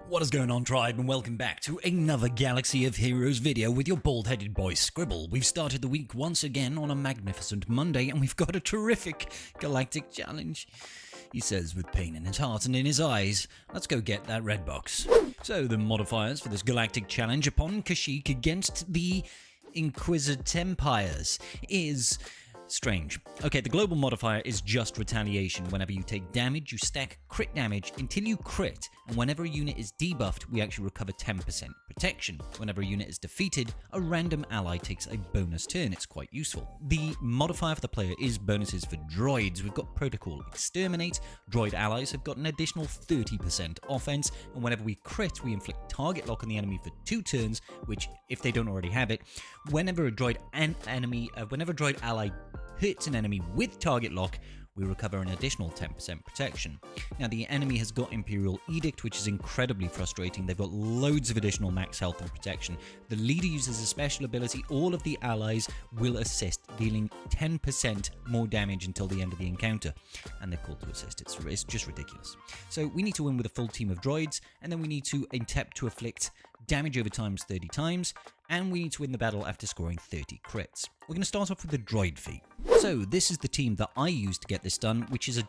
What is going on, tribe, and welcome back to another Galaxy of Heroes video with your bald-headed boy Scribble. We've started the week once again on a magnificent Monday, and we've got a terrific Galactic challenge, he says with pain in his heart and in his eyes. Let's go get that red box. So the modifiers for this Galactic challenge upon Kashyyyk against the Inquisitempires is strange. Okay, the global modifier is just retaliation. Whenever you take damage, you stack crit damage until you crit, and whenever a unit is debuffed, we actually recover 10% protection. Whenever a unit is defeated, a random ally takes a bonus turn. It's quite useful. The modifier for the player is bonuses for droids. We've got Protocol Exterminate. Droid allies have got an additional 30% offense, and whenever we crit, we inflict target lock on the enemy for 2 turns, which, if they don't already have it, whenever a droid ally hits an enemy with target lock, we recover an additional 10% protection. Now, the enemy has got Imperial Edict, which is incredibly frustrating. They've got loads of additional max health and protection. The leader uses a special ability. All of the allies will assist, dealing 10% more damage until the end of the encounter. And they're called to assist. It's just ridiculous. So we need to win with a full team of droids, and then we need to attempt to afflict damage over times 30 times, and we need to win the battle after scoring 30 crits. We're going to start off with the droid feat. So this is the team that I used to get this done, which is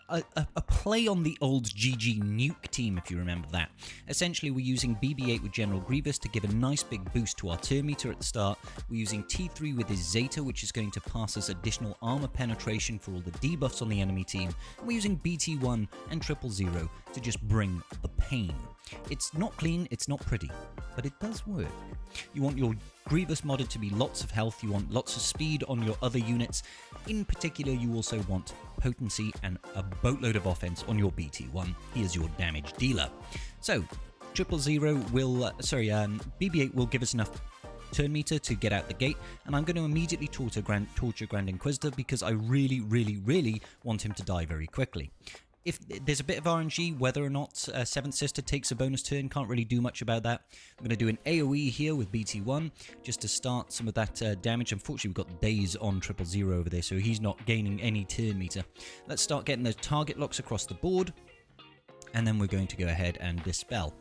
a play on the old GG Nuke team, if you remember that. Essentially, we're using BB-8 with General Grievous to give a nice big boost to our turn meter at the start. We're using T3 with his Zeta, which is going to pass us additional armor penetration for all the debuffs on the enemy team. And we're using BT1 and 000 to just bring the pain. It's not clean, it's not pretty, but it does work. You want your Grievous modded to be lots of health, you want lots of speed on your other units. In particular, you also want potency and a boatload of offense on your BT1. He is your damage dealer. So, BB-8 will give us enough turn meter to get out the gate, and I'm going to immediately torture Grand Inquisitor because I really want him to die very quickly. If there's a bit of RNG, whether or not Seventh Sister takes a bonus turn, can't really do much about that. I'm going to do an AoE here with BT1, just to start some of that damage. Unfortunately, we've got Days on 000 over there, so he's not gaining any turn meter. Let's start getting those target locks across the board, and then we're going to go ahead and dispel.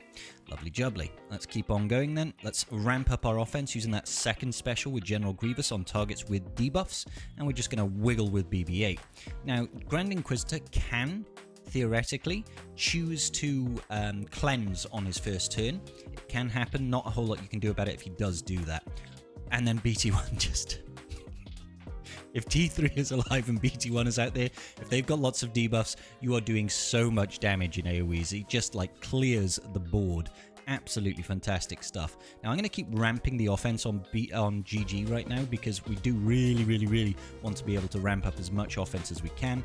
Lovely jubbly. Let's keep on going then. Let's ramp up our offense using that second special with General Grievous on targets with debuffs, and we're just going to wiggle with BB-8. Now, Grand Inquisitor can theoretically choose to cleanse on his first turn. It can happen, not a whole lot you can do about it if he does do that. And then BT1 just... if T3 is alive and BT1 is out there, if they've got lots of debuffs, you are doing so much damage in AoEs. It just like clears the board. Absolutely fantastic stuff. Now I'm going to keep ramping the offense on GG right now because we do really want to be able to ramp up as much offense as we can.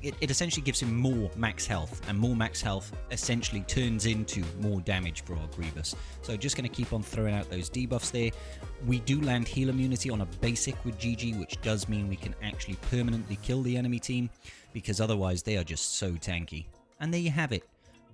It essentially gives him more max health, and more max health essentially turns into more damage for our Grievous. So just going to keep on throwing out those debuffs there. We do land heal immunity on a basic with GG, which does mean we can actually permanently kill the enemy team, because otherwise they are just so tanky. And there you have it.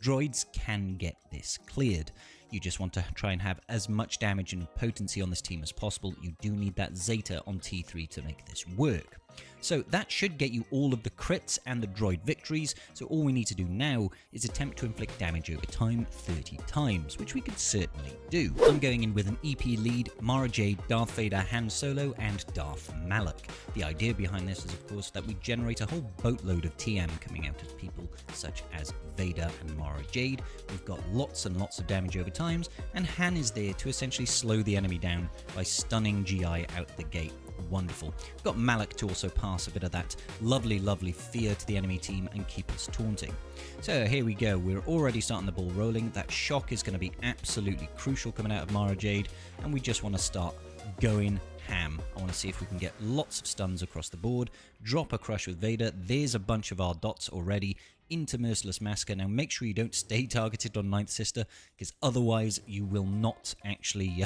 Droids can get this cleared. You just want to try and have as much damage and potency on this team as possible. You do need that Zeta on T3 to make this work. So that should get you all of the crits and the droid victories. So all we need to do now is attempt to inflict damage over time 30 times, which we could certainly do. I'm going in with an EP lead, Mara Jade, Darth Vader, Han Solo, and Darth Malak. The idea behind this is, of course, that we generate a whole boatload of TM coming out of people such as Vader and Mara Jade. We've got lots and lots of damage over times, and Han is there to essentially slow the enemy down by stunning GI out the gate. Wonderful. We've got Malak to also pass a bit of that lovely fear to the enemy team and keep us taunting. So here we go. We're already starting the ball rolling. That shock is going to be absolutely crucial coming out of Mara Jade, and we just want to start going ham. I want to see if we can get lots of stuns across the board. Drop a crush with Vader. There's a bunch of our dots already into Merciless Massacre. Now make sure you don't stay targeted on Ninth Sister, because otherwise you will not actually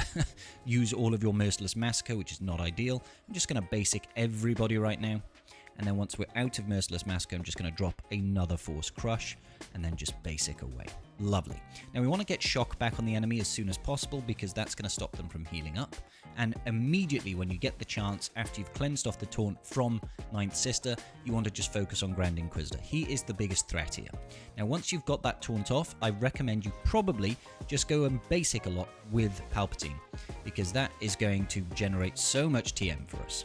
use all of your Merciless Massacre, which is not ideal. I'm just going to basic everybody right now. And then once we're out of Merciless Massacre, I'm just going to drop another Force Crush, and then just basic away. Lovely. Now we want to get shock back on the enemy as soon as possible, because that's going to stop them from healing up. And immediately when you get the chance, after you've cleansed off the taunt from Ninth Sister, you want to just focus on Grand Inquisitor. He is the biggest threat here. Now once you've got that taunt off, I recommend you probably just go and basic a lot with Palpatine, because that is going to generate so much TM for us.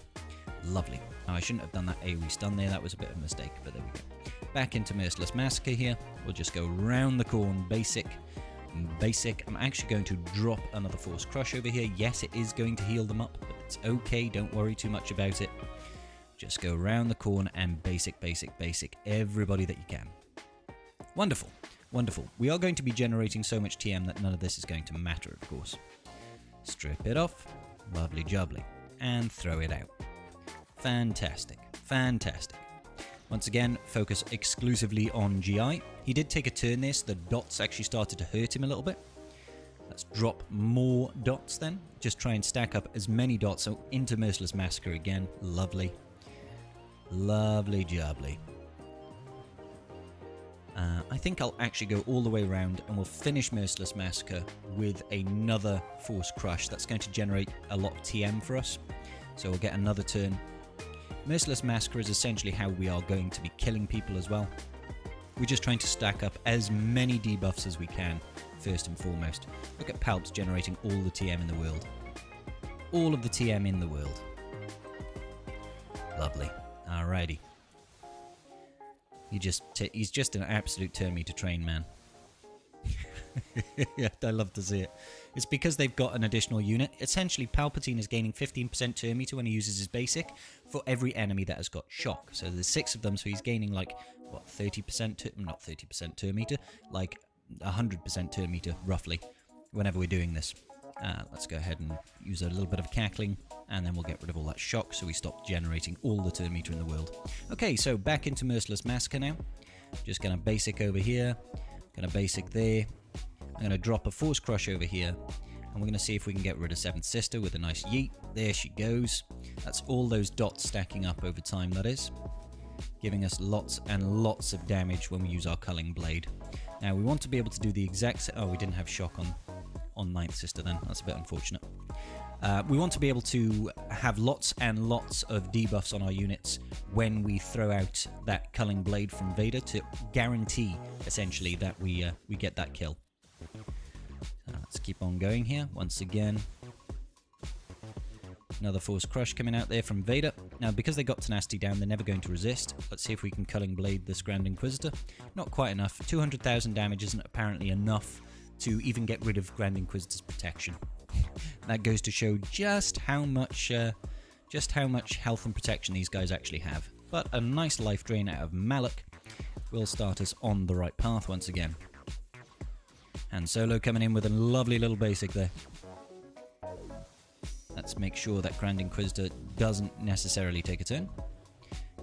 Lovely. Now, I shouldn't have done that AoE stun there, that was a bit of a mistake, but there we go. Back into Merciless Massacre here. We'll just go round the corn, basic. I'm actually going to drop another Force Crush over here. Yes, it is going to heal them up, but it's okay, don't worry too much about it. Just go round the corn and basic everybody that you can. Wonderful, wonderful. We are going to be generating so much TM that none of this is going to matter, of course. Strip it off, lovely jubbly, and throw it out. Fantastic, fantastic. Once again, focus exclusively on GI. He did take a turn there, so the dots actually started to hurt him a little bit. Let's drop more dots then. Just try and stack up as many dots so into Merciless Massacre again. Lovely. Lovely jubbly. I think I'll actually go all the way around and we'll finish Merciless Massacre with another Force Crush. That's going to generate a lot of TM for us. So we'll get another turn. Merciless Massacre is essentially how we are going to be killing people as well. We're just trying to stack up as many debuffs as we can, first and foremost. Look at Palps generating all the TM in the world. All of the TM in the world. Lovely. Alrighty. He's just an absolute turn me to train, man. Yeah, I love to see it. It's because they've got an additional unit. Essentially, Palpatine is gaining 15% turn meter when he uses his basic for every enemy that has got shock. So there's 6 of them, so he's gaining like, what, 30%, not 30% turn meter, like 100% turn meter, roughly, whenever we're doing this. Let's go ahead and use a little bit of cackling, and then we'll get rid of all that shock so we stop generating all the turn meter in the world. Okay, so back into Merciless Massacre now. Just going to basic over here, going to basic there. I'm going to drop a Force Crush over here, and we're going to see if we can get rid of Seventh Sister with a nice yeet. There she goes. That's all those dots stacking up over time, that is. Giving us lots and lots of damage when we use our Culling Blade. Now, we want to be able to do the exact... Oh, we didn't have shock on Ninth Sister then. That's a bit unfortunate. We want to be able to have lots and lots of debuffs on our units when we throw out that Culling Blade from Vader to guarantee, essentially, that we get that kill. Let's keep on going here. Once again, another Force Crush coming out there from Vader. Now, because they got Tenacity down, they're never going to resist. Let's see if we can Culling Blade this Grand Inquisitor. Not quite enough. 200,000 damage isn't apparently enough to even get rid of Grand Inquisitor's protection. That goes to show just how much health and protection these guys actually have. But a nice life drain out of Malak will start us on the right path once again. Han Solo coming in with a lovely little basic there. Let's make sure that Grand Inquisitor doesn't necessarily take a turn,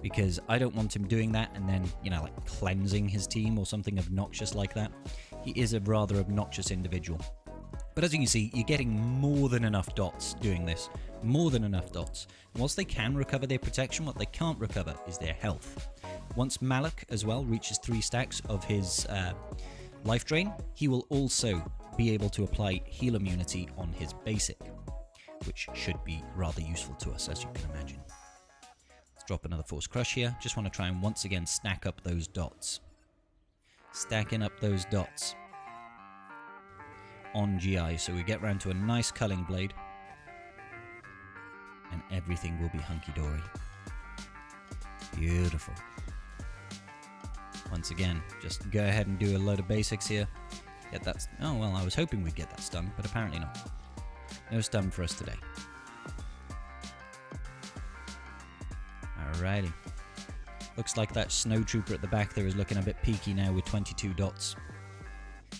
because I don't want him doing that and then, you know, like cleansing his team or something obnoxious like that. He is a rather obnoxious individual. But as you can see, you're getting more than enough dots doing this. More than enough dots. And whilst they can recover their protection, what they can't recover is their health. Once Malak, as well, reaches 3 stacks of his life drain, he will also be able to apply heal immunity on his basic, which should be rather useful to us, as you can imagine. Let's drop another Force Crush here. Just want to try and once again stack up those dots. Stacking up those dots on GI, so we get round to a nice Culling Blade, and everything will be hunky-dory. Beautiful. Once again, just go ahead and do a load of basics here. Get that... Oh, well, I was hoping we'd get that stun, but apparently not. No stun for us today. Alrighty. Looks like that Snow Trooper at the back there is looking a bit peaky now with 22 dots.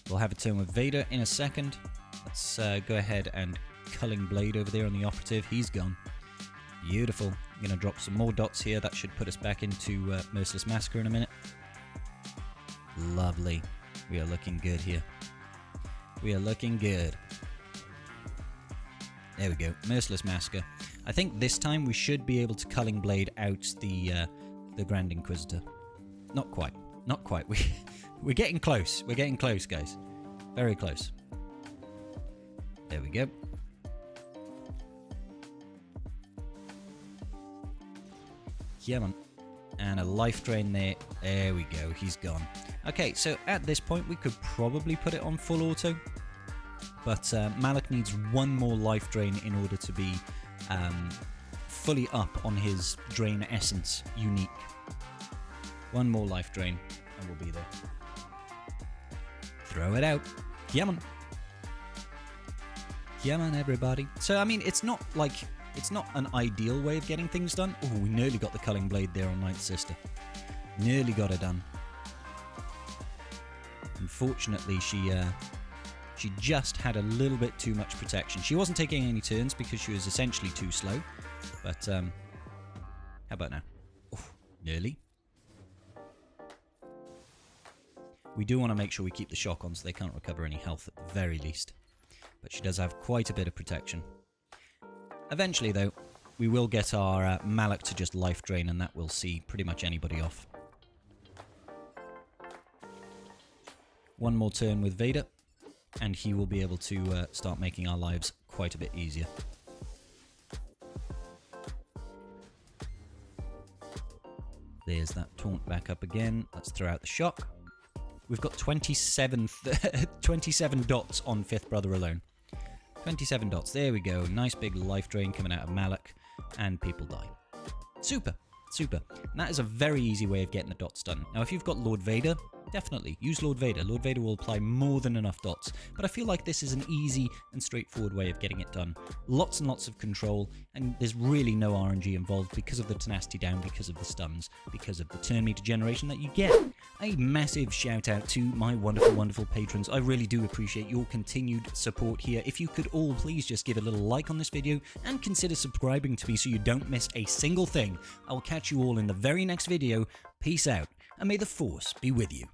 We'll have a turn with Vader in a second. Let's go ahead and Culling Blade over there on the operative. He's gone. Beautiful. I'm going to drop some more dots here. That should put us back into Merciless Massacre in a minute. Lovely. We are looking good here. We are looking good. There we go. Merciless Massacre. I think this time we should be able to Culling Blade out the the Grand Inquisitor. Not quite. Not quite. We're getting close. We're getting close, guys. Very close. There we go. Yeah, man. And a life drain there. There we go. He's gone. Okay, so at this point, we could probably put it on full auto. But Malak needs one more life drain in order to be fully up on his Drain Essence unique. One more life drain, and we'll be there. Throw it out. Yeah, man. Yeah, man, everybody. So, I mean, it's not like... It's not an ideal way of getting things done. Oh, we nearly got the Culling Blade there on Ninth Sister. Nearly got it done. Unfortunately, she just had a little bit too much protection. She wasn't taking any turns because she was essentially too slow. But, how about now? Oh, nearly. We do want to make sure we keep the shock on so they can't recover any health at the very least. But she does have quite a bit of protection. Eventually, though, we will get our Malak to just life drain, and that will see pretty much anybody off. One more turn with Vader, and he will be able to start making our lives quite a bit easier. There's that taunt back up again. Let's throw out the shock. We've got 27 dots on Fifth Brother alone. 27 dots. There we go. Nice big life drain coming out of Malak, and people die. Super. Super. And that is a very easy way of getting the dots done. Now, if you've got Lord Vader, definitely use Lord Vader. Lord Vader will apply more than enough dots. But I feel like this is an easy and straightforward way of getting it done. Lots and lots of control, and there's really no RNG involved because of the tenacity down, because of the stuns, because of the turn meter generation that you get. A massive shout out to my wonderful, wonderful patrons. I really do appreciate your continued support here. If you could all please just give a little like on this video and consider subscribing to me so you don't miss a single thing. I'll catch you all in the very next video. Peace out, and may the Force be with you.